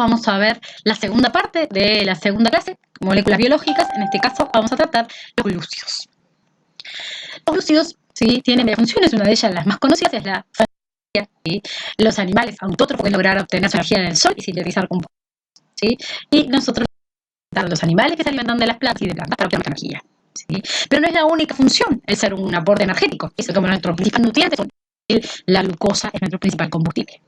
vamos a ver la segunda parte de la segunda clase, moléculas biológicas. En este caso vamos a tratar los glúcidos. Los glúcidos, ¿sí?, tienen varias funciones. Una de ellas, las más conocidas, es la energía, ¿sí? Los animales autótrofos pueden lograr obtener su energía del sol y sintetizar compuestos, ¿sí? Y nosotros, los animales que se alimentan de las plantas y de plantas para obtener energía, ¿sí? Pero no es la única función el ser un aporte energético. Es como nuestro principal nutriente, la glucosa es nuestro principal combustible.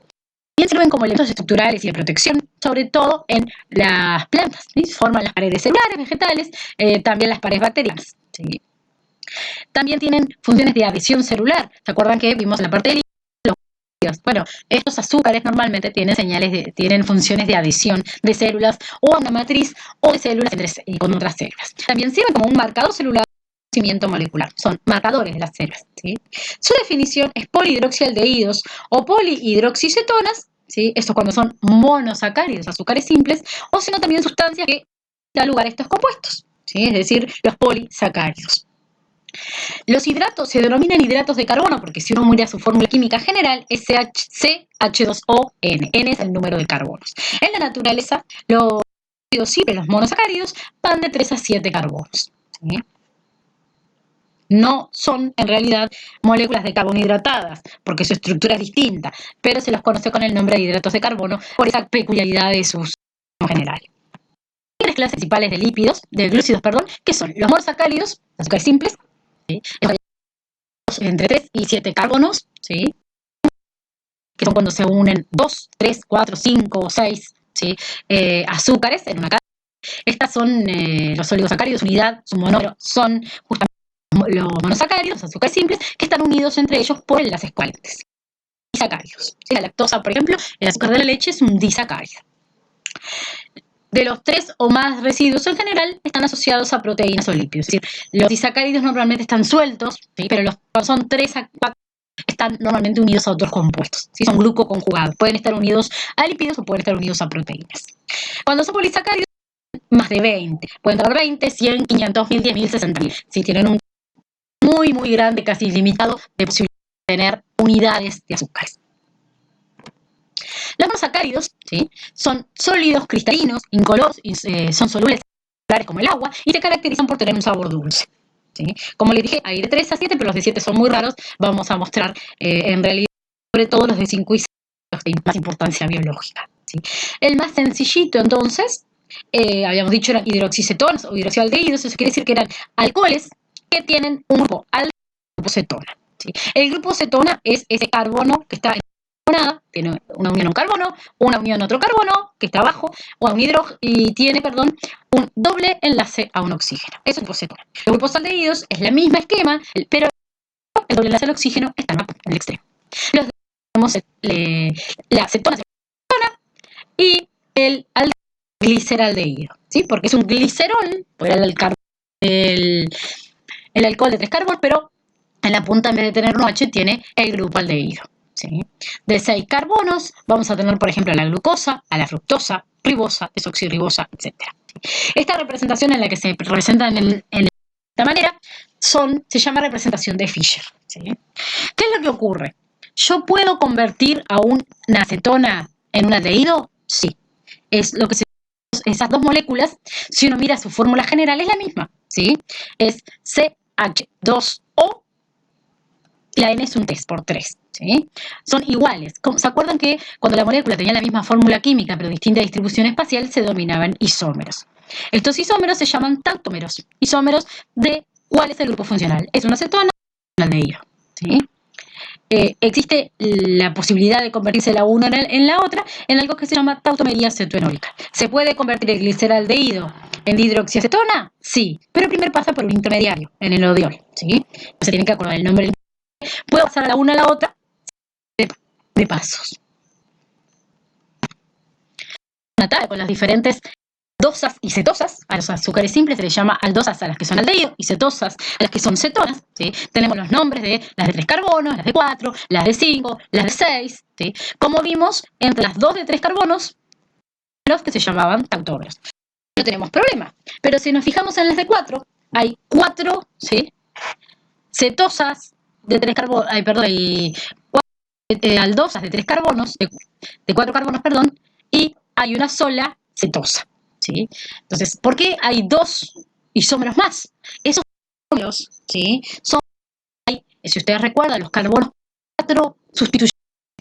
También sirven como elementos estructurales y de protección, sobre todo en las plantas, ¿sí? Forman las paredes celulares, vegetales, también las paredes bacterianas, ¿sí? También tienen funciones de adhesión celular. ¿Se acuerdan que vimos en la parte de los glúcidos? Bueno, estos azúcares normalmente tienen funciones de adhesión de células o a una matriz o de células con otras células. También sirven como un marcador celular de crecimiento molecular. Son marcadores de las células, ¿sí? Su definición es polihidroxialdehídos o polihidroxicetonas, ¿sí? Esto cuando son monosacáridos, azúcares simples, o sino también sustancias que dan lugar a estos compuestos, ¿sí? Es decir, los polisacáridos. Los hidratos se denominan hidratos de carbono porque si uno mira su fórmula química general es CH2ON. N es el número de carbonos. En la naturaleza, los simples, los monosacáridos, van de 3 a 7 carbonos, ¿sí? No son en realidad moléculas de carbono hidratadas porque su estructura es distinta, pero se los conoce con el nombre de hidratos de carbono por esa peculiaridad de su general. Hay tres clases principales de lípidos, de glúcidos, perdón, que son los monosacáridos, azúcares simples, ¿sí?, entre 3 y 7 carbonos, ¿sí?, que son cuando se unen 2, 3, 4, 5 o 6, ¿sí?, azúcares en una cadena. Estas son los oligosacáridos, unidad, su monómero, son justamente los monosacáridos, azúcares simples, que están unidos entre ellos por enlaces covalentes. Disacáridos. La lactosa, por ejemplo, el azúcar de la leche es un disacárido. De los 3 o más residuos en general están asociados a proteínas o lípidos. Es decir, los disacáridos normalmente están sueltos, ¿sí?, pero los son 3 a 4 están normalmente unidos a otros compuestos, ¿sí? Son glucoconjugados. Pueden estar unidos a lípidos o pueden estar unidos a proteínas. Cuando son polisacáridos, más de 20. Pueden tener 20, 100, 500, 1000, 10.000, 60.000. ¿Sí? Tienen un muy, muy grande, casi ilimitado, de posibilidad de tener unidades de azúcares. Los monosacáridos, ¿sí?, son sólidos cristalinos, incoloros, son solubles como el agua y se caracterizan por tener un sabor dulce, ¿sí? Como les dije, hay de 3 a 7, pero los de 7 son muy raros. Vamos a mostrar en realidad sobre todo los de 5 y 6, los de más importancia biológica, ¿sí? El más sencillito, entonces, habíamos dicho eran hidroxicetonas o hidroxialdehídos. Eso quiere decir que eran alcoholes que tienen un grupo aldehído y un grupo cetona, ¿sí? El grupo cetona es ese carbono que está en tiene una unión a un carbono, una unión a otro carbono que está abajo, o a un hidrógeno, y tiene, un doble enlace a un oxígeno. Eso es un grupo cetona. Los grupos aldehídos es la misma esquema, pero el doble enlace al oxígeno está en el extremo. Los tenemos la cetona y el gliceraldehído, ¿sí? Porque es un glicerol, por el alcohol de 3 carbonos, pero en la punta, en vez de tener un OH, tiene el grupo aldehído, ¿sí? De 6 carbonos vamos a tener, por ejemplo, a la glucosa, a la fructosa, ribosa, desoxirribosa, etc. Esta representación en la que se representan de esta manera se llama representación de Fischer, ¿sí? ¿Qué es lo que ocurre? ¿Yo puedo convertir a una acetona en un aldehído? Sí. Es lo que esas dos moléculas, si uno mira su fórmula general, es la misma, ¿sí? Es CH2O y la N es un 3 por 3, ¿sí? Son iguales. ¿Se acuerdan que cuando la molécula tenía la misma fórmula química pero distinta distribución espacial se denominaban isómeros? Estos isómeros se llaman tautómeros. Isómeros de ¿cuál es el grupo funcional? Es una acetona o un aldehído, ¿sí? Existe la posibilidad de convertirse la una en la otra en algo que se llama tautomería cetoenólica. ¿Se puede convertir el gliceraldehído en dihidroxiacetona? Sí, pero primero pasa por un intermediario, en el odiol, ¿sí? Se tienen que acordar el nombre. Puede pasar a la una a la otra de pasos. Con las diferentes aldosas y cetosas. A los azúcares simples se les llama aldosas a las que son aldehídos y cetosas a las que son cetonas, ¿sí? Tenemos los nombres de las de 3 carbonos, las de 4, las de 5, las de 6, ¿sí? Como vimos, entre las 2 de 3 carbonos, los que se llamaban tautómeros. No tenemos problema, pero si nos fijamos en las de 4, hay 4, ¿sí?, cetosas de 3 carbonos, y 4 aldosas de 3 carbonos, de 4 carbonos, perdón, y hay una sola cetosa, ¿sí? Entonces, ¿por qué hay dos isómeros más? Esos isómeros, ¿sí? Son, si ustedes recuerdan, los carbonos 4 sustituyen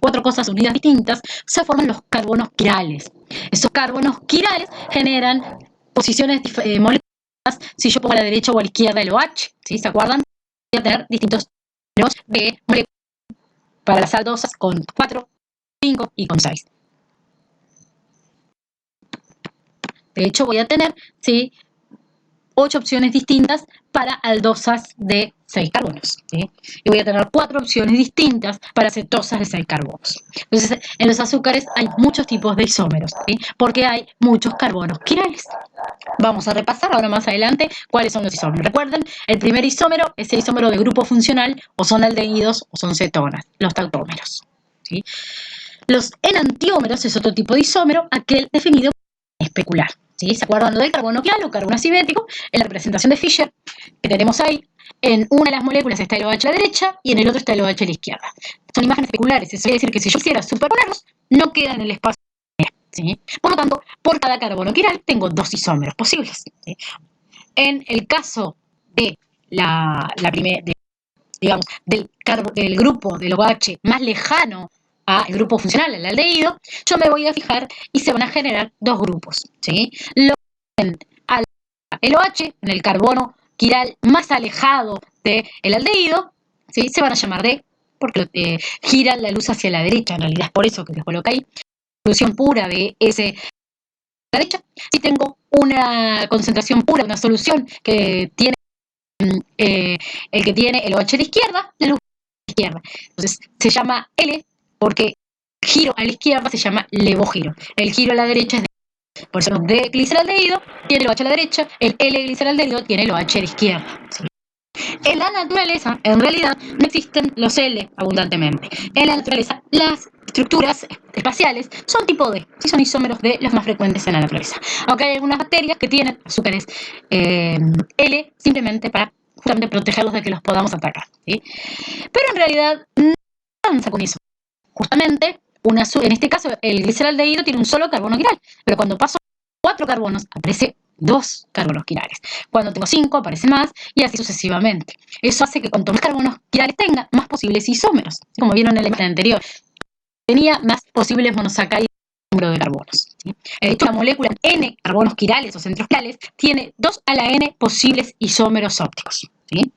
4 cosas unidas distintas, se forman los carbonos quirales. Esos carbonos quirales generan posiciones moleculares, si yo pongo a la derecha o a la izquierda el OH, ¿sí? ¿Se acuerdan? Voy a tener distintos números de moléculas para las aldosas con 4, 5 y con 6. De hecho, voy a tener, ¿sí?, 8 opciones distintas para aldosas de 6 carbonos, ¿sí? Y voy a tener 4 opciones distintas para cetosas de 6 carbonos. Entonces, en los azúcares hay muchos tipos de isómeros, ¿sí? Porque hay muchos carbonos quirales. Vamos a repasar ahora más adelante cuáles son los isómeros. Recuerden, el primer isómero es el isómero de grupo funcional, o son aldehídos o son cetonas, los tautómeros, ¿sí? Los enantiómeros es otro tipo de isómero, aquel definido por especular, ¿sí? ¿Se acuerdan del carbono quiral o carbono asimétrico? En la representación de Fischer que tenemos ahí, en una de las moléculas está el OH a la derecha y en el otro está el OH a la izquierda. Son imágenes especulares, eso quiere decir que si yo quisiera superponerlos, no quedan en el espacio, ¿sí? Por lo tanto, por cada carbono quiral tengo 2 isómeros posibles, ¿sí? En el caso de digamos, del grupo del OH más lejano al grupo funcional, al aldehído, yo me voy a fijar y se van a generar 2 grupos, ¿sí? El OH, en el carbono quiral más alejado del aldehído, ¿sí?, se van a llamar D, porque gira la luz hacia la derecha, en realidad es por eso que les coloca ahí. Solución pura de ese a la derecha. Si tengo una concentración pura, una solución que tiene el que tiene el OH a la izquierda, la luz a la izquierda. Entonces se llama L porque el giro a la izquierda se llama levogiro. El giro a la derecha es de. Por eso el D gliceraldehído tiene el OH a la derecha, el L gliceraldehído tiene el OH a la izquierda, ¿sí? En la naturaleza, en realidad, no existen los L abundantemente. En la naturaleza, las estructuras espaciales son tipo D, ¿sí? Son isómeros de los más frecuentes en la naturaleza. Aunque hay algunas bacterias que tienen azúcares L simplemente para justamente protegerlos de que los podamos atacar, ¿sí? Pero en realidad no alcanza con eso. Justamente, en este caso, el gliceraldehído tiene un solo carbono quiral, pero cuando paso 4 carbonos, aparece 2 carbonos quirales. Cuando tengo 5, aparece más, y así sucesivamente. Eso hace que cuanto más carbonos quirales tenga, más posibles isómeros. Como vieron en la imagen anterior, tenía más posibles monosacáridos número de carbonos, ¿sí? De hecho, la molécula N carbonos quirales o centros quirales tiene 2 a la N posibles isómeros ópticos, ¿sí?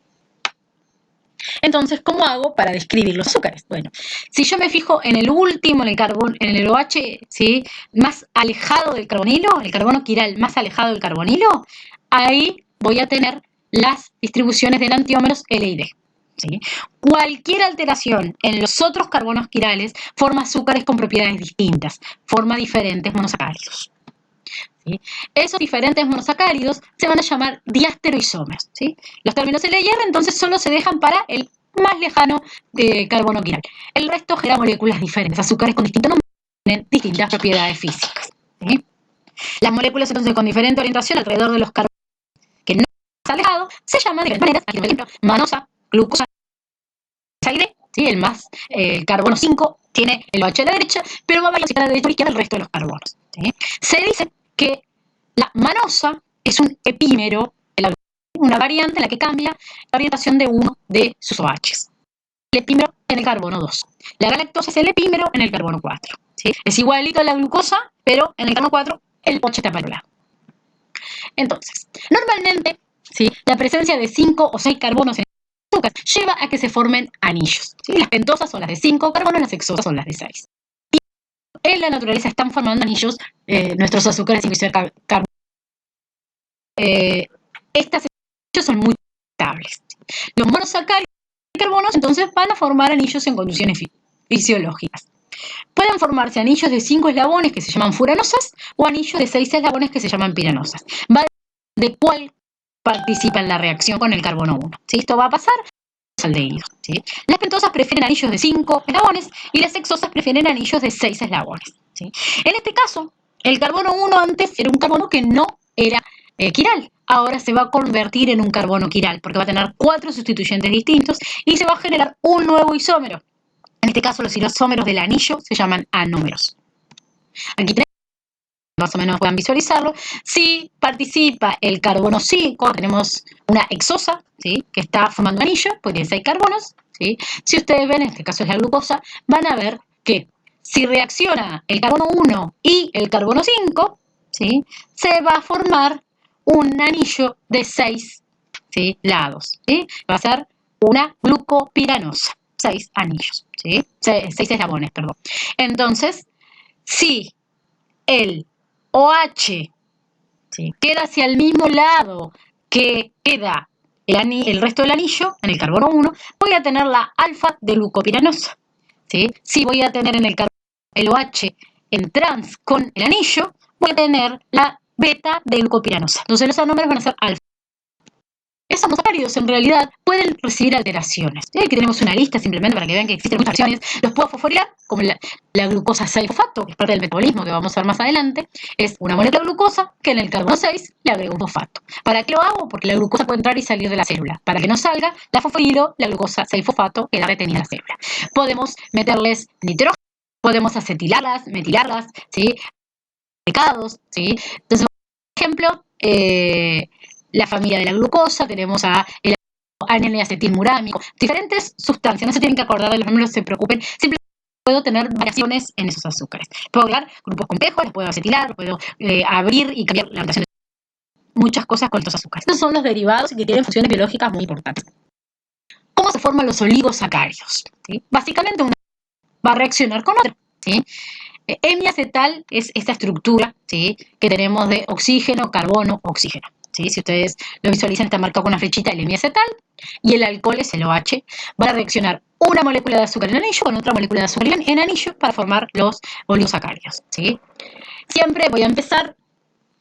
Entonces, ¿cómo hago para describir los azúcares? Bueno, si yo me fijo en el último, en el OH, ¿sí?, más alejado del carbonilo, el carbono quiral más alejado del carbonilo, ahí voy a tener las distribuciones de enantiómeros L y D, ¿sí? Cualquier alteración en los otros carbonos quirales forma azúcares con propiedades distintas, forma diferentes monosacáridos, ¿sí? Esos diferentes monosacáridos se van a llamar diastereoisómeros, ¿sí? Los términos L y R entonces solo se dejan para el más lejano de carbono quiral. El resto genera moléculas diferentes, azúcares con distintos nombres, tienen distintas propiedades físicas, ¿sí? Las moléculas entonces con diferente orientación alrededor de los carbonos que no más alejados se llaman de diferentes maneras. Aquí por ejemplo, manosa, glucosa, D, ¿sí? El carbono 5 tiene el OH a la derecha, pero va a variar a la derecha o a la izquierda el resto de los carbonos, ¿sí? Se dice que la manosa es un epímero de la glucosa, una variante en la que cambia la orientación de uno de sus OHs. El epímero en el carbono 2. La galactosa es el epímero en el carbono 4, ¿sí? Es igualito a la glucosa, pero en el carbono 4 el OH está para el lado. Entonces, normalmente, ¿sí?, la presencia de 5 o 6 carbonos en el azúcar lleva a que se formen anillos, ¿sí? Las pentosas son las de 5 carbonos, las hexosas son las de 6. Y en la naturaleza están formando anillos nuestros azúcares sin ser carbonos. Estas anillos son muy estables. Los monosacáridos de carbonos entonces van a formar anillos en condiciones fisiológicas. Pueden formarse anillos de 5 eslabones que se llaman furanosas o anillos de 6 eslabones que se llaman piranosas. Va de cuál participa en la reacción con el carbono 1. ¿Sí? Esto va a pasar los aldehídos, ¿sí? Las pentosas prefieren anillos de 5 eslabones y las hexosas prefieren anillos de 6 eslabones, ¿sí? En este caso, el carbono 1 antes era un carbono que no era quiral. Ahora se va a convertir en un carbono quiral porque va a tener 4 sustituyentes distintos y se va a generar un nuevo isómero. En este caso, los isómeros del anillo se llaman anómeros. Aquí tenemos más o menos puedan visualizarlo. Si participa el carbono 5, tenemos una hexosa, ¿sí? Que está formando un anillo, pues tiene 6 carbonos, ¿sí? Si ustedes ven, en este caso es la glucosa, van a ver que si reacciona el carbono 1 y el carbono 5, ¿sí? Se va a formar un anillo de 6, ¿sí? Lados, ¿sí? Va a ser una glucopiranosa, 6 anillos, ¿sí? 6 eslabones, perdón. Entonces, si el OH, ¿sí? Queda hacia el mismo lado que queda el resto del anillo, en el carbono 1, voy a tener la alfa de glucopiranosa, ¿sí? Si voy a tener en el OH en trans con el anillo, voy a tener la beta de glucopiranosa. Entonces los números van a ser alfa. Esos mosacáridos en realidad pueden recibir alteraciones. ¿Sí? Aquí tenemos una lista simplemente para que vean que existen muchas alteraciones. Los puedo fosforilar, como la glucosa 6-fosfato, que es parte del metabolismo que vamos a ver más adelante. Es una molécula de glucosa que en el carbono 6 le agrego un fosfato. ¿Para qué lo hago? Porque la glucosa puede entrar y salir de la célula. Para que no salga, la fosforilo, la glucosa 6-fosfato, queda retenida en la célula. Podemos meterles nitrógeno, podemos acetilarlas, metilarlas, ¿sí? Pecados, ¿sí? Entonces, por ejemplo, la familia de la glucosa, tenemos el N-acetilmurámico, diferentes sustancias, no se tienen que acordar de los números, no se preocupen, simplemente puedo tener variaciones en esos azúcares. Puedo agregar grupos complejos, los puedo acetilar, puedo abrir y cambiar la orientación de muchas cosas con estos azúcares. Estos son los derivados que tienen funciones biológicas muy importantes. ¿Cómo se forman los oligosacáridos? ¿Sí? Básicamente uno va a reaccionar con otro, ¿sí? Hemiacetal es esta estructura, ¿sí? Que tenemos de oxígeno, carbono, oxígeno. ¿Sí? Si ustedes lo visualizan, está marcado con una flechita el hemiacetal y el alcohol es el OH. Va a reaccionar una molécula de azúcar en anillo con otra molécula de azúcar en anillo para formar los oligosacáridos, ¿sí? Siempre voy a empezar,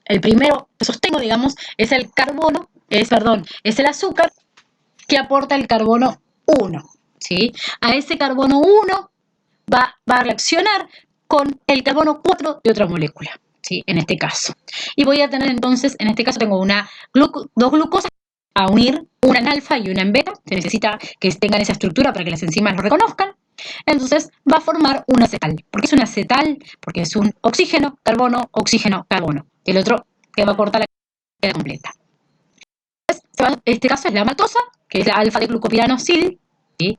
el primero que sostengo, digamos, es el carbono, es el azúcar que aporta el carbono 1, ¿sí? A ese carbono 1 va a reaccionar con el carbono 4 de otra molécula, ¿sí? En este caso. Y voy a tener entonces, en este caso tengo dos glucosas a unir, una en alfa y una en beta. Se necesita que tengan esa estructura para que las enzimas lo reconozcan. Entonces va a formar un acetal. ¿Por qué es un acetal? Porque es un oxígeno, carbono, oxígeno, carbono. El otro que va a cortar la cadena completa. Entonces, este caso es la maltosa, que es la alfa de glucopiranosil, ¿sí?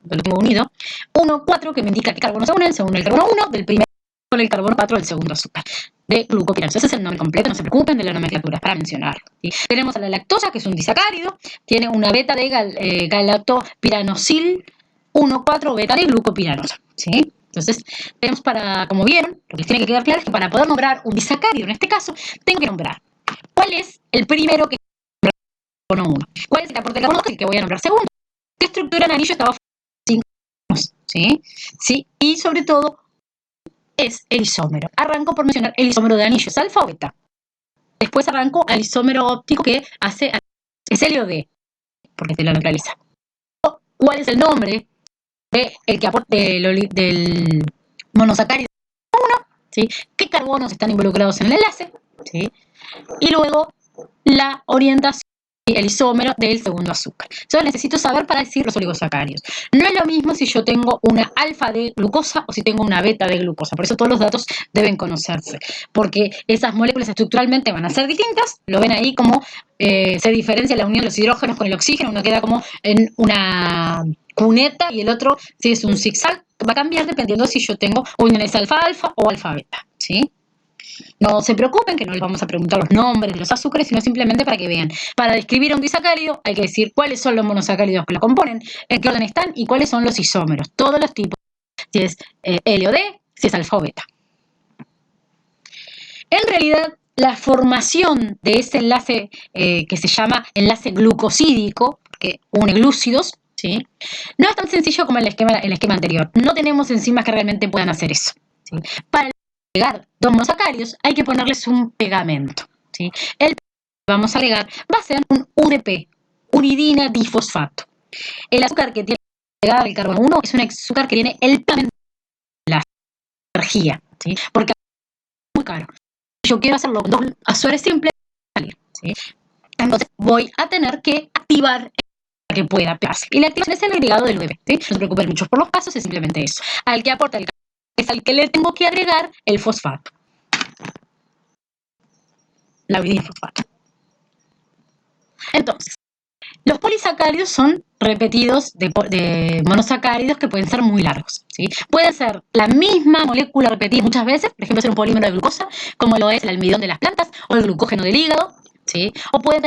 Lo tengo unido, 1,4 que me indica qué carbono se unen, según el carbono 1 del primer con el carbono 4 del segundo azúcar de glucopiranosa. Ese es el nombre completo, no se preocupen de la nomenclatura, para mencionarlo, ¿sí? Tenemos a la lactosa, que es un disacárido, tiene una beta de galactopiranosil, 1,4 beta de glucopiranosa, ¿sí? Entonces, tenemos como vieron, lo que les tiene que quedar claro es que para poder nombrar un disacárido, en este caso, tengo que nombrar cuál es el primero que es el carbono 1, cuál es el aporte de carbono 2 que voy a nombrar segundo, qué estructura en anillo estaba. ¿Sí? ¿Sí? Y sobre todo es el isómero. Arranco por mencionar el isómero de anillo, es alfa o beta. Después arranco al isómero óptico que es helio D, porque se lo neutraliza. ¿Cuál es el nombre del que aporte del monosacárido 1? ¿Sí? ¿Qué carbonos están involucrados en el enlace? ¿Sí? Y luego la orientación, el isómero del segundo azúcar. Yo necesito saber para decir los oligosacáridos. No es lo mismo si yo tengo una alfa de glucosa o si tengo una beta de glucosa. Por eso todos los datos deben conocerse, porque esas moléculas estructuralmente van a ser distintas. Lo ven ahí como se diferencia la unión de los hidrógenos con el oxígeno. Uno queda como en una cuneta y el otro, si es un zigzag, va a cambiar dependiendo si yo tengo uniones alfa-alfa o alfa-beta, ¿sí? No se preocupen que no les vamos a preguntar los nombres de los azúcares, sino simplemente para que vean. Para describir a un disacárido hay que decir cuáles son los monosacáridos que lo componen, en qué orden están y cuáles son los isómeros. Todos los tipos, si es helio D, si es alfa o beta. En realidad, la formación de ese enlace que se llama enlace glucosídico, que une glúcidos, ¿sí? No es tan sencillo como el esquema anterior. No tenemos enzimas que realmente puedan hacer eso, ¿sí? Para agregar dos monosacáridos hay que ponerles un pegamento, ¿sí? El que vamos a agregar va a ser un UDP, uridina difosfato. El azúcar que tiene agregado el carbono 1 es un azúcar que tiene el pegamento de la energía, ¿sí? Porque es muy caro. Yo quiero hacerlo con dos azúcares simples, ¿sí? Entonces voy a tener que activar para que pueda pegarse. Y la activación es el agregado del UDP, ¿sí? No se preocupen mucho por los pasos, es simplemente eso. Al que aporta el carbono es al que le tengo que agregar el fosfato. la uridinfosfato. Entonces, los polisacáridos son repetidos de monosacáridos que pueden ser muy largos, ¿sí? Puede ser la misma molécula repetida muchas veces, por ejemplo, ser un polímero de glucosa, como lo es el almidón de las plantas o el glucógeno del hígado, ¿sí? O puede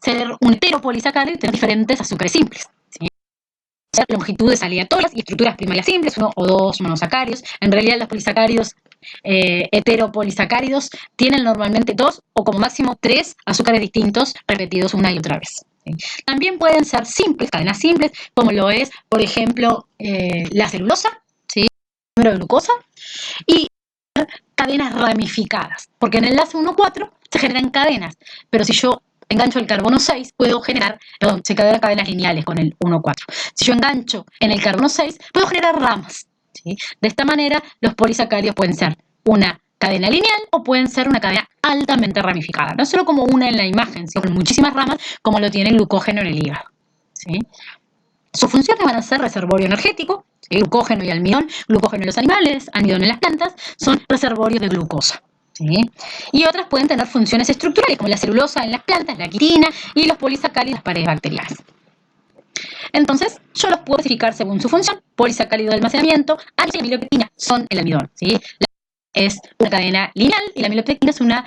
ser un heteropolisacárido y tener diferentes azúcares simples, ¿sí? Longitudes aleatorias y estructuras primarias simples, 1 o 2 monosacáridos. En realidad los polisacáridos heteropolisacáridos tienen normalmente 2 o como máximo 3 azúcares distintos repetidos una y otra vez. ¿Sí? También pueden ser simples, cadenas simples, como lo es, por ejemplo, la celulosa, ¿sí? El de glucosa, y cadenas ramificadas, porque en el enlace 1,4 se generan cadenas, pero si yo engancho el carbono 6, puedo generar, perdón, se generan cadenas lineales con el 1,4. Si yo engancho en el carbono 6, puedo generar ramas, ¿sí? De esta manera, los polisacáridos pueden ser una cadena lineal o pueden ser una cadena altamente ramificada. No solo como una en la imagen, sino con muchísimas ramas, como lo tiene el glucógeno en el hígado, ¿sí? Sus funciones van a ser reservorio energético, ¿sí? Glucógeno y almidón. Glucógeno en los animales, almidón en las plantas, son reservorios de glucosa. ¿Sí? Y otras pueden tener funciones estructurales, como la celulosa en las plantas, la quitina y los polisacáridos en las paredes bacterianas. Entonces, yo los puedo clasificar según su función. Polisacárido de almacenamiento, y amilopectina son el almidón, ¿sí? Es una cadena lineal y la amilopectina es una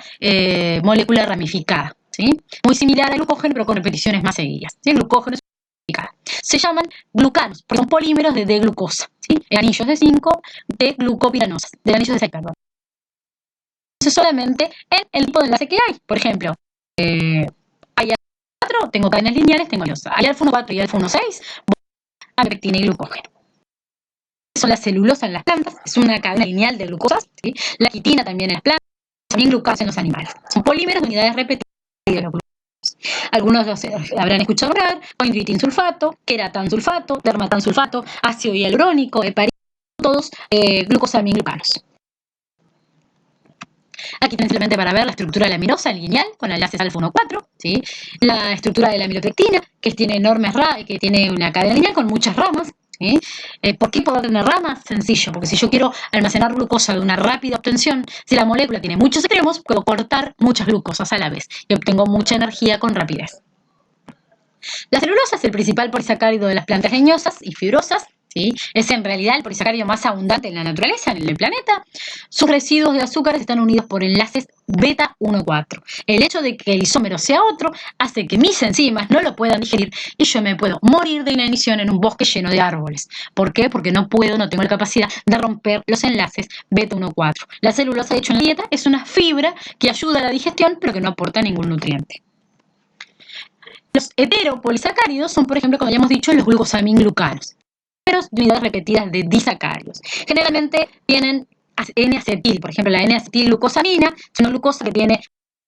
molécula ramificada, ¿sí? Muy similar al glucógeno, pero con repeticiones más seguidas, ¿sí? El glucógeno es ramificada. Se llaman glucanos, porque son polímeros de D-glucosa, ¿sí? Anillos de 5 de glucopiranosas, de anillos de 6, perdón. Entonces, solamente en el tipo de enlace que hay. Por ejemplo, hay alfa-4, tengo cadenas lineales, tengo celulosa. Hay alfa-1,4 y alfa-1,6, amilopectina y glucógeno. Son la celulosa en las plantas, es una cadena lineal de glucosas, ¿sí? La quitina también en las plantas, también glucasa en los animales. Son polímeros de unidades repetidas de los glucósidos. Algunos los habrán escuchado hablar: coindritin-sulfato, queratan-sulfato, dermatan-sulfato, ácido hialurónico, heparina, todos glucosaminglucanos. Aquí tienen simplemente para ver la estructura de la aminosa lineal con enlaces alfa-1,4, ¿sí? La estructura de la amilopectina, que tiene que tiene una cadena lineal con muchas ramas, ¿sí? ¿Por qué puedo tener ramas? Sencillo, porque si yo quiero almacenar glucosa de una rápida obtención, si la molécula tiene muchos extremos, puedo cortar muchas glucosas a la vez y obtengo mucha energía con rapidez. La celulosa es el principal polisacárido de las plantas leñosas y fibrosas, ¿sí? Es en realidad el polisacárido más abundante en la naturaleza, en el planeta. Sus residuos de azúcares están unidos por enlaces beta 1,4. El hecho de que el isómero sea otro hace que mis enzimas no lo puedan digerir y yo me puedo morir de inanición en un bosque lleno de árboles. ¿Por qué? Porque no tengo la capacidad de romper los enlaces beta 1,4. La celulosa, de hecho, en la dieta es una fibra que ayuda a la digestión, pero que no aporta ningún nutriente. Los heteropolisacáridos son, por ejemplo, como ya hemos dicho, los glucosaminglucanos, pero de unidades repetidas de disacáridos. Generalmente tienen N-acetil, por ejemplo, la N-acetilglucosamina es una glucosa que tiene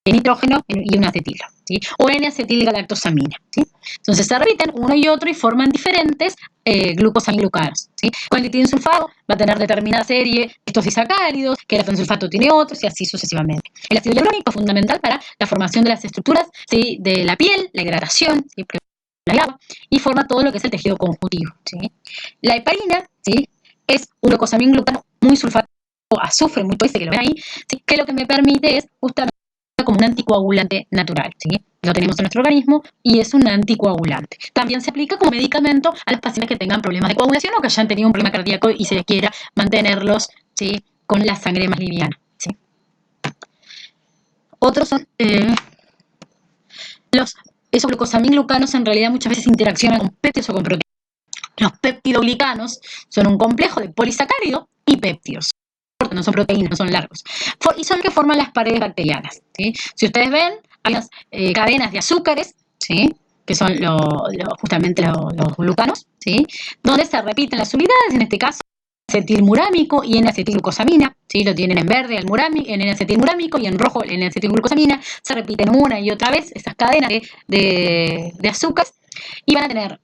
nitrógeno y un acetilo, ¿sí? O N-acetilgalactosamina, ¿sí? Entonces se repiten uno y otro y forman diferentes glucosaminglucanos, ¿sí? Con el litinsulfato va a tener determinada serie de estos disacáridos, que el sulfato tiene otros y así sucesivamente. El ácido hialurónico es fundamental para la formación de las estructuras, ¿sí? De la piel, la hidratación, ¿sí? El agua, y forma todo lo que es el tejido conjuntivo, ¿sí? La heparina, ¿sí? Es un glucosaminglucano muy sulfato, azufre, muy ese que lo ven ahí, ¿sí? Que lo que me permite es justamente como un anticoagulante natural, ¿sí? Lo tenemos en nuestro organismo y es un anticoagulante. También se aplica como medicamento a los pacientes que tengan problemas de coagulación o que hayan tenido un problema cardíaco y se quiera mantenerlos, ¿sí? Con la sangre más liviana, ¿sí? Otros son esos glucosaminglucanos en realidad muchas veces interaccionan con péptidos o con proteínas. Los peptidoglicanos son un complejo de polisacárido y péptidos. No son proteínas, no son largos. Y son los que forman las paredes bacterianas, ¿sí? Si ustedes ven, hay unas cadenas de azúcares, ¿sí? Que son justamente los glucanos, ¿sí? Donde se repiten las unidades, en este caso acetilmurámico y N-acetilglucosamina, ¿sí? Lo tienen en verde en N-acetilmurámico y en rojo en N-acetilglucosamina. Se repiten una y otra vez esas cadenas de azúcares y van a tener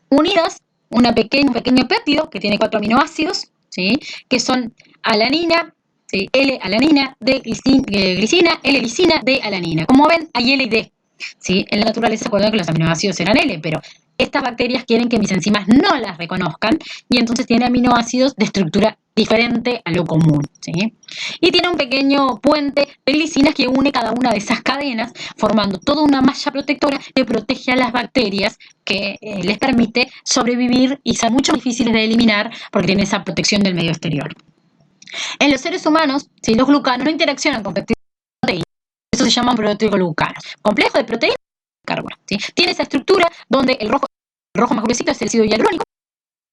unidas un pequeño péptido que tiene 4 aminoácidos, ¿sí? Que son alanina, ¿sí? L-alanina, D-glicina, L-lisina, D-alanina. Como ven, hay L y D, ¿sí? En la naturaleza, se acuerdan que los aminoácidos eran L, pero estas bacterias quieren que mis enzimas no las reconozcan y entonces tiene aminoácidos de estructura diferente a lo común, ¿sí? Y tiene un pequeño puente de glicinas que une cada una de esas cadenas, formando toda una malla protectora que protege a las bacterias, que les permite sobrevivir y ser mucho difíciles de eliminar porque tienen esa protección del medio exterior. En los seres humanos, ¿sí?, los glucanos no interaccionan con péptidos de proteínas. Eso se llaman proteoglucanos. Complejo de proteínas y carbono, ¿sí? Tiene esa estructura donde el rojo más gruesito es el ácido hialurónico.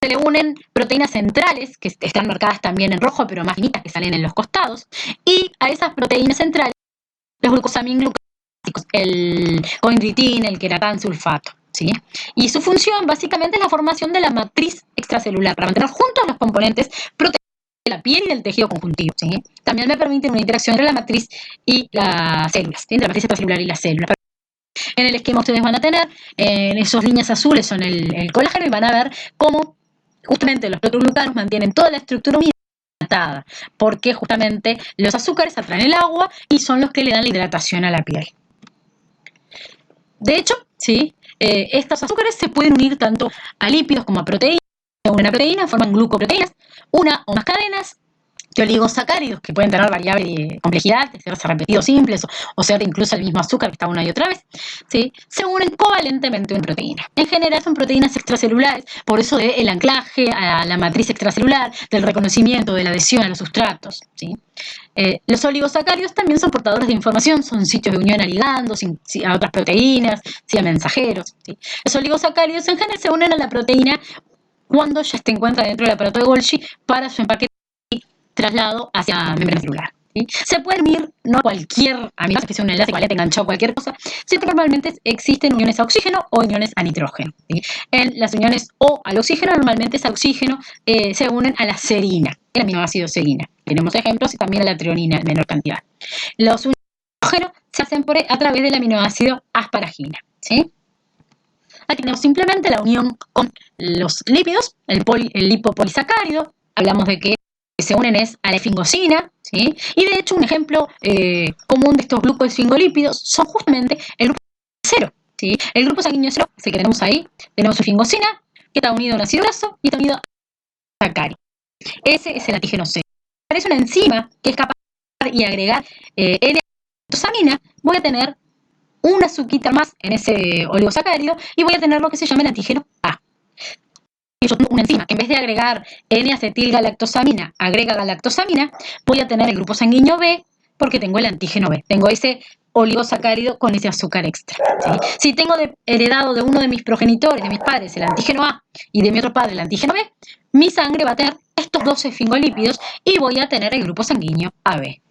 Se le unen proteínas centrales, que están marcadas también en rojo, pero más finitas, que salen en los costados. Y a esas proteínas centrales, los glucosaminglucásicos, el coindritin, el queratán sulfato, ¿sí? Y su función básicamente es la formación de la matriz extracelular, para mantener juntos los componentes proteicos de la piel y del tejido conjuntivo, ¿sí? También me permiten una interacción entre la matriz y las células, ¿sí?, entre la matriz extracelular y las células. En el esquema ustedes van a tener, en esas líneas azules son el colágeno, y van a ver cómo justamente los proteoglucanos mantienen toda la estructura hidratada, porque justamente los azúcares atraen el agua y son los que le dan la hidratación a la piel. De hecho, ¿sí?, estos azúcares se pueden unir tanto a lípidos como a proteínas. Se unen a proteínas, forman glucoproteínas, una o más cadenas de oligosacáridos que pueden tener variable complejidad, de ser repetidos simples o ser incluso el mismo azúcar que está una y otra vez, ¿sí?, se unen covalentemente en proteínas. En general son proteínas extracelulares, por eso del anclaje a la matriz extracelular, del reconocimiento, de la adhesión a los sustratos, ¿sí? Los oligosacáridos también son portadores de información, son sitios de unión a ligandos, a otras proteínas, ¿sí?, a mensajeros, ¿sí? Los oligosacáridos en general se unen a la proteína cuando ya se encuentra dentro del aparato de Golgi para su empaque y traslado hacia la membrana celular, ¿sí? Se pueden unir no cualquier aminoácido, que sea un enlace covalente enganchado a cualquier cosa, sino que normalmente existen uniones a oxígeno o uniones a nitrógeno, ¿sí? En las uniones O al oxígeno, normalmente es a oxígeno, se unen a la serina, el aminoácido serina. Tenemos ejemplos, y también a la treonina en menor cantidad. Los uniones a nitrógeno se hacen a través del aminoácido asparagina, ¿sí? Aquí tenemos simplemente la unión con los lípidos, el lipopolisacárido. Hablamos de que se unen es a la esfingosina, ¿sí? Y de hecho un ejemplo común de estos glucoesfingolípidos son justamente el grupo cero, ¿sí? El grupo sanguíneo cero, ese que tenemos ahí, tenemos esfingosina, que está unido a un ácido graso y está unido a sacárido. Ese es el antígeno cero. Es una enzima que es capaz de agregar N-acetosamina. Voy a tener una azuquita más en ese oligosacárido y voy a tener lo que se llama el antígeno A. Y yo tengo una enzima que en vez de agregar N-acetilgalactosamina, agrega galactosamina, voy a tener el grupo sanguíneo B porque tengo el antígeno B. Tengo ese oligosacárido con ese azúcar extra, ¿sí? Si tengo heredado de uno de mis progenitores, de mis padres, el antígeno A y de mi otro padre el antígeno B, mi sangre va a tener estos dos esfingolípidos y voy a tener el grupo sanguíneo AB.